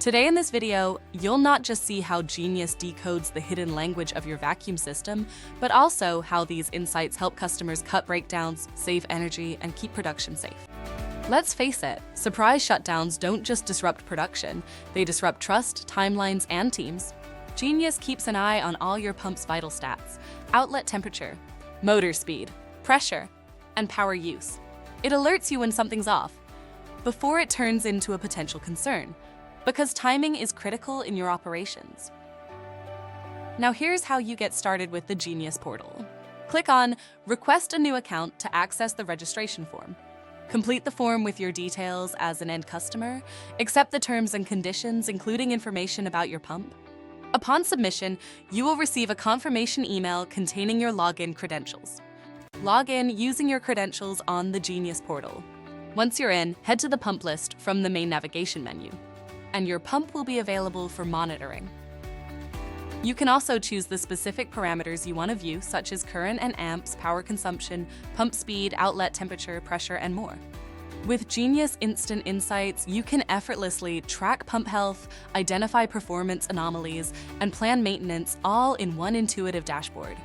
Today in this video, you'll not just see how Genius decodes the hidden language of your vacuum system, but also how these insights help customers cut breakdowns, save energy, and keep production safe. Let's face it, surprise shutdowns don't just disrupt production, they disrupt trust, timelines, and teams. Genius keeps an eye on all your pump's vital stats: outlet temperature, motor speed, pressure, and power use. It alerts you when something's off, before it turns into a potential concern, because timing is critical in your operations. Now here's how you get started with the Genius portal. Click on Request a new account to access the registration form. Complete the form with your details as an end customer, accept the terms and conditions, including information about your pump. Upon submission, you will receive a confirmation email containing your login credentials. Log in using your credentials on the Genius portal. Once you're in, head to the pump list from the main navigation menu, and your pump will be available for monitoring. You can also choose the specific parameters you want to view, such as current and amps, power consumption, pump speed, outlet temperature, pressure, and more. With Genius Instant Insights, you can effortlessly track pump health, identify performance anomalies, and plan maintenance all in one intuitive dashboard.